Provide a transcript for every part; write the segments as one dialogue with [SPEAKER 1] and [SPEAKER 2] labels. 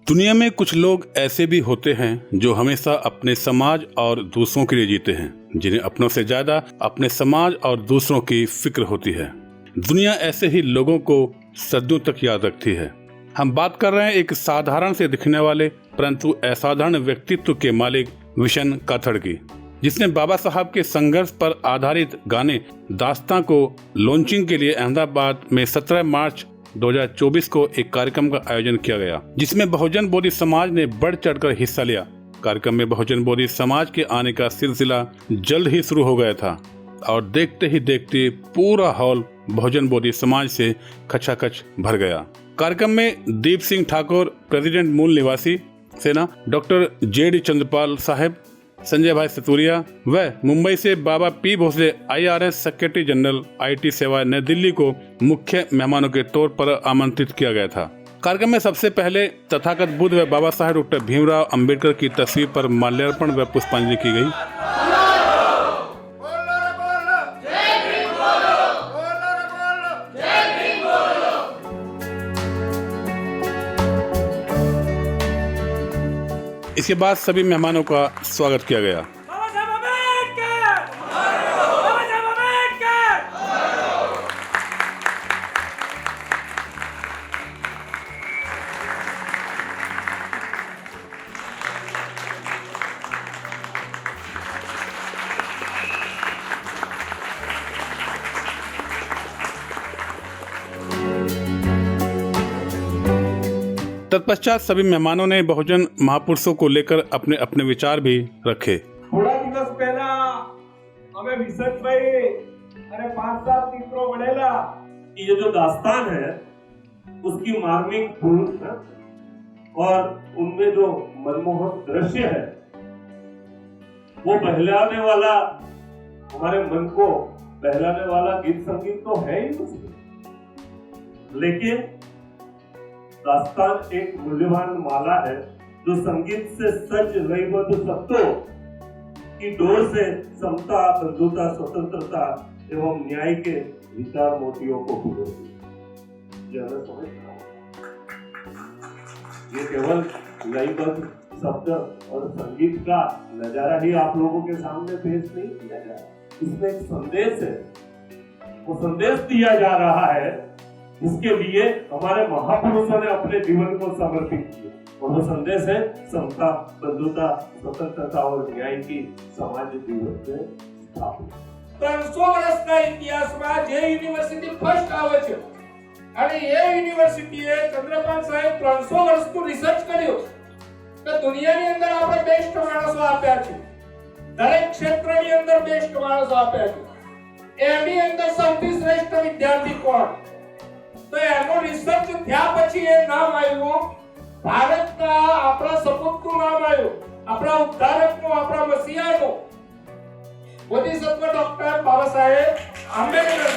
[SPEAKER 1] दुनिया में कुछ लोग ऐसे भी होते हैं जो हमेशा अपने समाज और दूसरों के लिए जीते हैं, जिन्हें अपनों से ज्यादा अपने समाज और दूसरों की फिक्र होती है। दुनिया ऐसे ही लोगों को सदियों तक याद रखती है। हम बात कर रहे हैं एक साधारण से दिखने वाले परंतु असाधारण व्यक्तित्व के मालिक विशन काथड़ की, जिसने बाबा साहब के संघर्ष पर आधारित गाने दास्तां को लॉन्चिंग के लिए अहमदाबाद में 17 मार्च 2024 को एक कार्यक्रम का आयोजन किया गया, जिसमें बहुजन बोधि समाज ने बढ़ चढ़कर हिस्सा लिया। कार्यक्रम में बहुजन बोधि समाज के आने का सिलसिला जल्द ही शुरू हो गया था और देखते ही देखते पूरा हॉल बहुजन बोधि समाज से खचाखच भर गया। कार्यक्रम में दीप सिंह ठाकुर, प्रेसिडेंट मूल निवासी सेना, डॉक्टर JD चंद्रपाल साहब, संजय भाई सतुरिया व मुंबई से Baba P Bhosle IRS secretary general IT सेवा नई दिल्ली को मुख्य मेहमानों के तौर पर आमंत्रित किया गया था। कार्यक्रम में सबसे पहले तथागत बुद्ध व बाबा साहेब डॉक्टर भीमराव अंबेडकर की तस्वीर पर माल्यार्पण व पुष्पांजलि की गई। इसके बाद सभी मेहमानों का स्वागत किया गया। तत्पश्चात सभी मेहमानों ने बहुजन महापुरुषों को लेकर अपने अपने विचार भी रखे।
[SPEAKER 2] थोड़ा दिवस पहला हमें विशेष भाई अरे 5-7 चित्रों बढ़ेला ये जो दास्तान है उसकी मार्मिक धुन और उनमें जो मनमोहक दृश्य है वो बहलाने वाला, हमारे मन को बहलाने वाला गीत संगीत तो है ही उसमें, लेकिन दास्तान एक मूल्यवान माला है जो संगीत से सज रहीबद्ध सत्यों की डोर से समता, बंधुता, स्वतंत्रता एवं न्याय के विचार मोतियों को पिरोती है। मैं समझता हूँ ये केवल लयबद्ध शब्द और संगीत का नजारा ही आप लोगों के सामने पेश नहीं किया जा रहा, इसमें एक संदेश है। वो संदेश दिया जा रहा है इसके लिए हमारे महापुरुषों ने अपने जीवन को समर्पित किया और वो संदेश है समता, बंधुता, स्वतंत्रता और न्याय की समाज जीवन में स्थापित।
[SPEAKER 3] 300 વર્ષના ઇતિહાસમાં જે યુનિવર્સિટી ફર્સ્ટ આવે છે અને એ યુનિવર્સિટીએ ચંદ્રકાંત સાહેબ 300 વર્ષનું રિસર્ચ કર્યું કે દુનિયાની અંદર આપણે બેસ્ટ માણસો આપ્યા છે, દરેક ક્ષેત્રની અંદર બેસ્ટ માણસો આપ્યા છે, એની અંદર સૌથી શ્રેષ્ઠ વિદ્યાર્થી કોણ? તો એનું રિસર્ચ થયા પછી એ નામ આવ્યું ભારતના, આપણા સપૂતનું નામ આવ્યું, આપણા ઉદ્ધારકનું, આપણા મસીહાનું, बोधिसत्व डॉक्टर बाबा साहेब आंबेडकर।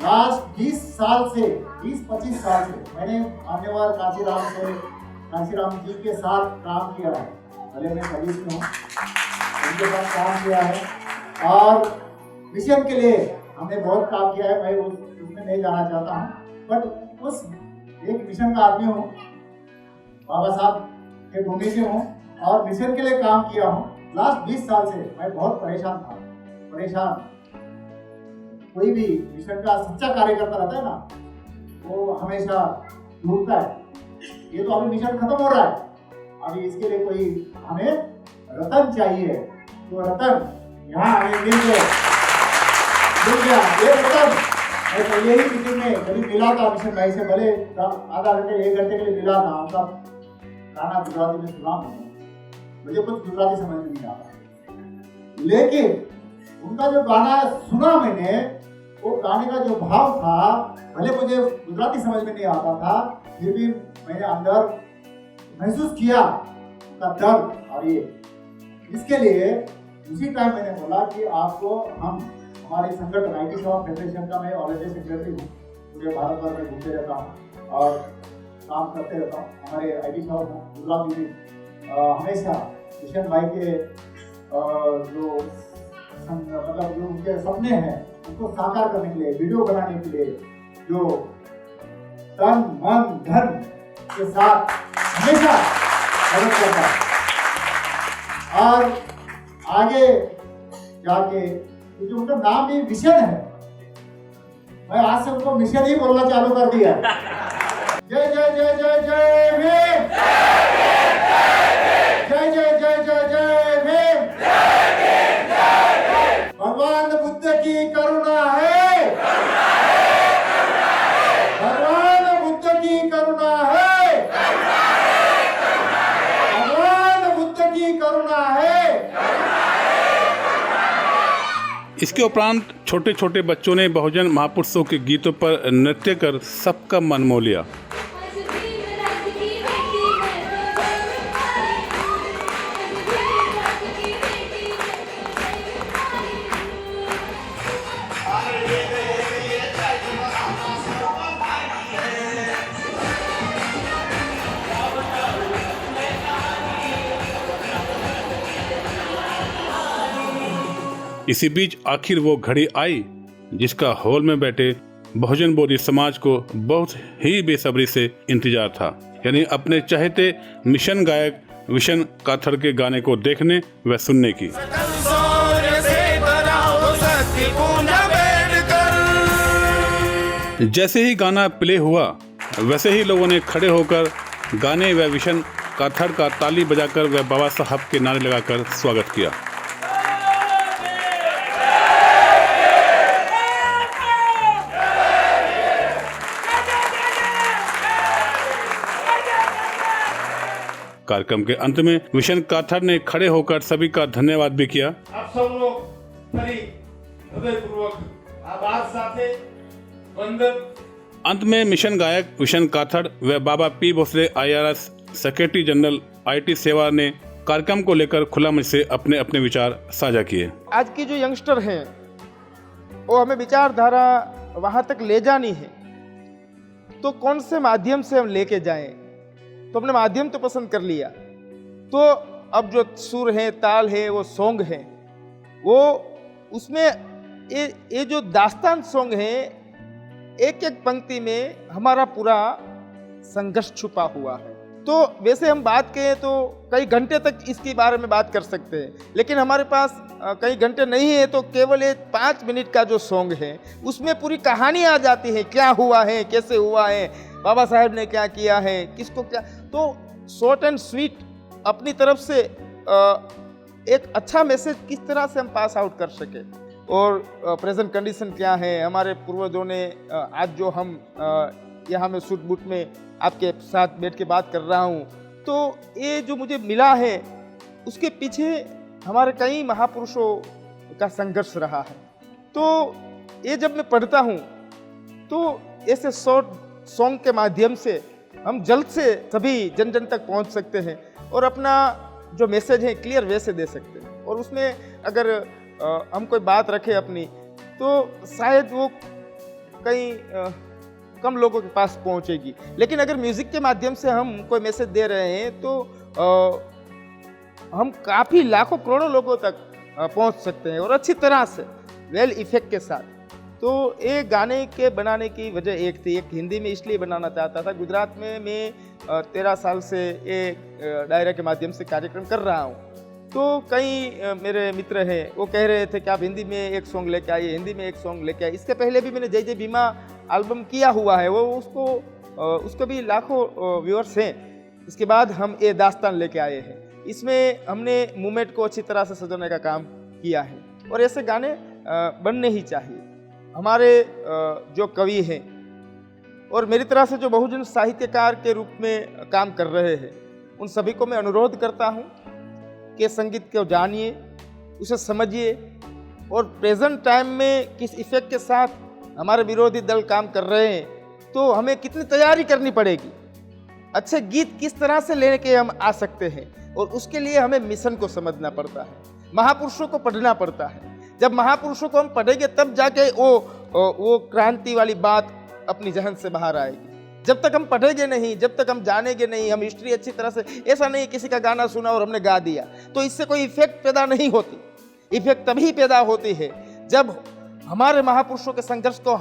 [SPEAKER 4] लास्ट 20 साल से 20-25 साल से मैंने मान्यवर कांशीराम जी के साथ काम किया है। भले मैं कलीग में हूँ, उनके साथ काम किया है और मिशन के लिए हमने बहुत काम किया है। मैं उसमें नहीं जाना चाहता हूँ, बट उस एक मिशन का आदमी हूँ, बाबा साहब के भूमि से हूँ और मिशन के लिए काम किया हूँ। लास्ट 20 साल से मैं बहुत परेशान। कोई भी मिशन का सच्चा कार्यकर्ता रहता है ना, वो हमेशा ढूंढता है। ये तो अभी मिशन खत्म हो रहा है, अभी इसके लिए कोई हमें रतन चाहिए, तो रतन यहाँ हमें मिल गया। ये रतन मैं पहले ही मीटिंग में कभी मिला था मिशन भाई से, भले आधा घंटे 1 घंटे के लिए मिला था। उनका गाना गुजराती में सुना, मुझे कुछ गुजराती समझ में नहीं आता, लेकिन उनका जो गाना सुना मैंने, वो गाने का जो भाव था, भले मुझे गुजराती समझ में नहीं आता था, फिर भी मैंने अंदर महसूस किया उनका दर्द। और ये इसके लिए उसी टाइम मैंने बोला कि आपको हमारे संगठन IT सेवा फेडरेशन का मैं ऑलरेडी सेक्रेटरी हूँ, पूरे भारत भर में घूमते रहता हूँ और काम करते रहता हूँ। हमारे IT सेवा गुजरात में हमेशा किशन भाई के जो मतलब जो उनके सपने हैं उनको साकार करने के लिए, वीडियो बनाने के लिए जो तन मन धन के साथ हमेशा मदद करता है। और आगे जाके क्योंकि उनका नाम भी मिशन है, मैं आज से उनको मिशन ही बोलना चालू कर दिया। जय जय जय जय जय भीम, जय जय जय जय जय भीम। भगवान बुद्ध की करुणा है, भगवान बुद्ध की करुणा है, भगवान बुद्ध की करुणा है।
[SPEAKER 1] इसके उपरांत छोटे छोटे बच्चों ने बहुजन महापुरुषों के गीतों पर नृत्य कर सबका मन मोह लिया। इसी बीच आखिर वो घड़ी आई जिसका हॉल में बैठे बहुजन बोधी समाज को बहुत ही बेसब्री से इंतजार था, यानी अपने चाहते मिशन गायक विशन काथड़ के गाने को देखने व सुनने की। जैसे ही गाना प्ले हुआ वैसे ही लोगों ने खड़े होकर गाने व विशन काथड़ का ताली बजाकर व बाबा साहब के नारे लगाकर स्वागत किया। कार्यक्रम के अंत में विशन काथड़ ने खड़े होकर सभी का धन्यवाद भी किया।
[SPEAKER 3] आप सब लोग हृदयपूर्वक आभार साथे वंदन।
[SPEAKER 1] अंत में मिशन गायक विशन काथड़ व Baba P Bhosale IRS secretary general IT सेवा ने कार्यक्रम को लेकर खुला मंच से अपने अपने विचार साझा किए।
[SPEAKER 5] आज की जो यंगस्टर हैं वो हमें विचारधारा वहाँ तक ले जानी है, तो कौन से माध्यम से हम लेके जाएं? तो हमने माध्यम तो पसंद कर लिया, तो अब जो सुर है, ताल है, वो सॉन्ग है, वो उसमें ये जो दास्तान सॉन्ग है, एक एक पंक्ति में हमारा पूरा संघर्ष छुपा हुआ है। तो वैसे हम बात करें तो कई घंटे तक इसके बारे में बात कर सकते हैं, लेकिन हमारे पास कई घंटे नहीं है, तो केवल ये 5 मिनट का जो सॉन्ग है उसमें पूरी कहानी आ जाती है, क्या हुआ है, कैसे हुआ है, बाबा साहेब ने क्या किया है, किसको क्या। तो शॉर्ट एंड स्वीट अपनी तरफ से एक अच्छा मैसेज किस तरह से हम पास आउट कर सके, और प्रेजेंट कंडीशन क्या है, हमारे पूर्वजों ने आज जो हम यहाँ में सूट बूट में आपके साथ बैठ के बात कर रहा हूँ, तो ये जो मुझे मिला है उसके पीछे हमारे कई महापुरुषों का संघर्ष रहा है। तो ये जब मैं पढ़ता हूँ तो ऐसे शॉर्ट सॉन्ग के माध्यम से हम जल्द से सभी जन जन तक पहुँच सकते हैं और अपना जो मैसेज है क्लियर वे से दे सकते हैं। और उसमें अगर हम कोई बात रखें अपनी, तो शायद वो कई कम लोगों के पास पहुंचेगी, लेकिन अगर म्यूज़िक के माध्यम से हम कोई मैसेज दे रहे हैं तो हम काफ़ी लाखों करोड़ों लोगों तक पहुंच सकते हैं और अच्छी तरह से वेल इफेक्ट के साथ। तो ये गाने के बनाने की वजह एक थी, एक हिंदी में इसलिए बनाना चाहता था। गुजरात में मैं 13 साल से ये डायरा के माध्यम से कार्यक्रम कर रहा हूँ, तो कई मेरे मित्र हैं वो कह रहे थे कि आप हिंदी में एक सॉन्ग लेके आइए, हिंदी में एक सॉन्ग लेके आइए। इसके पहले भी मैंने जय जय भीमा एल्बम किया हुआ है, वो उसको भी लाखों व्यूअर्स हैं। इसके बाद हम ये दास्तान लेके आए हैं, इसमें हमने मूवमेंट को अच्छी तरह से सजाने का काम किया है और ऐसे गाने बनने ही चाहिए। हमारे जो कवि हैं और मेरी तरह से जो बहुजन साहित्यकार के रूप में काम कर रहे हैं, उन सभी को मैं अनुरोध करता हूँ कि संगीत को जानिए, उसे समझिए और प्रेजेंट टाइम में किस इफेक्ट के साथ हमारे विरोधी दल काम कर रहे हैं, तो हमें कितनी तैयारी करनी पड़ेगी, अच्छे गीत किस तरह से लेके हम आ सकते हैं, और उसके लिए हमें मिशन को समझना पड़ता है, महापुरुषों को पढ़ना पड़ता है। जब महापुरुषों को हम पढ़ेंगे तब जाके वो क्रांति वाली बात अपनी जहन से बाहर आएगी। जब तक हम पढ़ेंगे नहीं, जब तक हम जानेंगे नहीं, हम हिस्ट्री अच्छी तरह से, ऐसा नहीं किसी का गाना सुना और हमने गा दिया, तो इससे कोई इफेक्ट पैदा नहीं होती। इफेक्ट तभी पैदा होती है जब हमारे महापुरुषों के संघर्ष को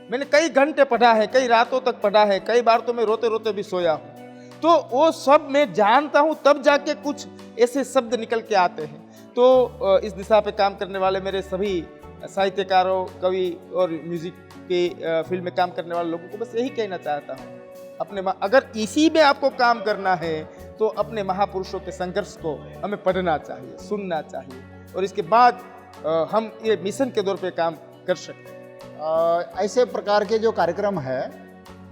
[SPEAKER 5] मैंने कई घंटे पढ़ा है, कई रातों तक पढ़ा है, कई बार तो मैं रोते रोते भी सोया हूँ। तो वो सब मैं जानता हूँ, तब जाके कुछ ऐसे शब्द निकल के आते हैं। तो इस दिशा पे काम करने वाले मेरे सभी साहित्यकारों, कवि और म्यूजिक के फील्ड में काम करने वाले लोगों को बस यही कहना चाहता हूँ, अगर इसी में आपको काम करना है तो अपने महापुरुषों के संघर्ष को हमें पढ़ना चाहिए, सुनना चाहिए, और इसके बाद हम ये मिशन के दौर पे काम कर सकते हैं।
[SPEAKER 4] ऐसे प्रकार के जो कार्यक्रम है,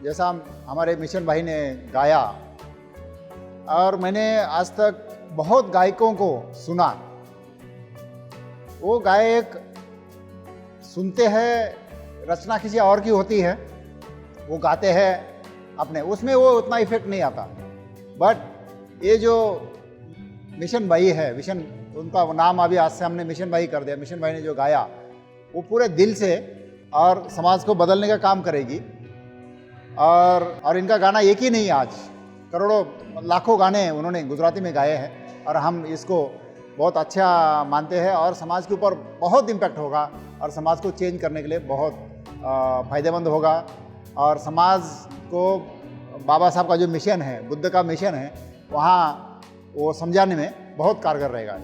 [SPEAKER 4] जैसा हमारे मिशन भाई ने गाया, और मैंने आज तक बहुत गायकों को सुना। वो गायक सुनते हैं, रचना किसी और की होती है, वो गाते हैं अपने, उसमें वो उतना इफेक्ट नहीं आता। बट ये जो मिशन भाई है, मिशन, उनका नाम अभी आज से हमने मिशन भाई कर दिया। मिशन भाई ने जो गाया वो पूरे दिल से और समाज को बदलने का काम करेगी। और इनका गाना एक ही नहीं, आज करोड़ों लाखों गाने उन्होंने गुजराती में गाए हैं, और हम इसको बहुत अच्छा मानते हैं और समाज के ऊपर बहुत इम्पैक्ट होगा और समाज को चेंज करने के लिए बहुत फ़ायदेमंद होगा। और समाज को बाबा साहब का जो मिशन है, बुद्ध का मिशन है, वहाँ वो समझाने में बहुत कारगर रहेगा।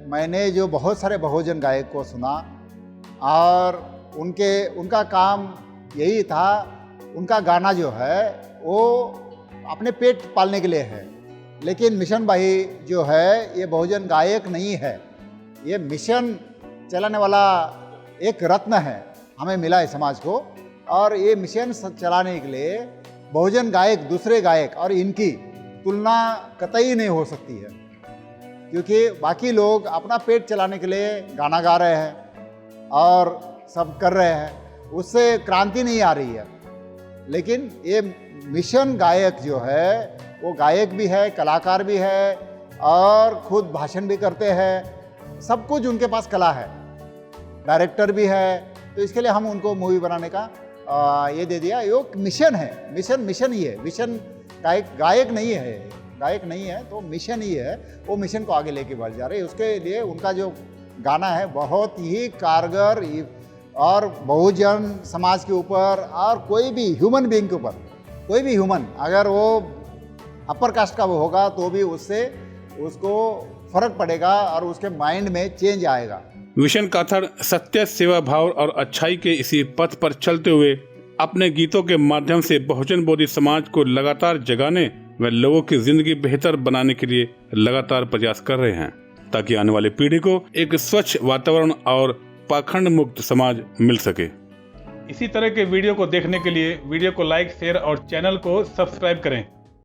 [SPEAKER 4] मैंने जो बहुत सारे बहुजन गायक को सुना, और उनका काम यही था, उनका गाना जो है वो अपने पेट पालने के लिए है। लेकिन मिशन भाई जो है ये बहुजन गायक नहीं है, ये मिशन चलाने वाला एक रत्न है, हमें मिला है समाज को। और ये मिशन चलाने के लिए बहुजन गायक, दूसरे गायक और इनकी तुलना कतई नहीं हो सकती है, क्योंकि बाकी लोग अपना पेट चलाने के लिए गाना गा रहे हैं और सब कर रहे हैं, उससे क्रांति नहीं आ रही है। लेकिन ये मिशन गायक जो है वो गायक भी है, कलाकार भी है, और खुद भाषण भी करते हैं, सब कुछ उनके पास कला है, डायरेक्टर भी है। तो इसके लिए हम उनको मूवी बनाने का ये दे दिया। ये मिशन है, मिशन ही है, मिशन गायक नहीं है, गायक नहीं है, तो मिशन ही है। वो मिशन को आगे लेके बढ़ जा रहे हैं। उसके लिए उनका जो गाना है बहुत ही कारगर, और बहुजन समाज के ऊपर और कोई भी ह्यूमन बीइंग के ऊपर, कोई भी ह्यूमन अगर वो अपर कास्ट का वो होगा तो भी उसको फर्क पड़ेगा और उसके माइंड में चेंज आएगा।
[SPEAKER 1] मिशन काथड़ सत्य, सेवा भाव और अच्छाई के इसी पथ पर चलते हुए अपने गीतों के माध्यम से बहुजन बोधी समाज को लगातार जगाने व लोगों की जिंदगी बेहतर बनाने के लिए लगातार प्रयास कर रहे हैं, ताकि आने वाली पीढ़ी को एक स्वच्छ वातावरण और पाखंड मुक्त समाज मिल सके। इसी तरह के वीडियो को देखने के लिए वीडियो को लाइक, शेयर और चैनल को सब्सक्राइब करें।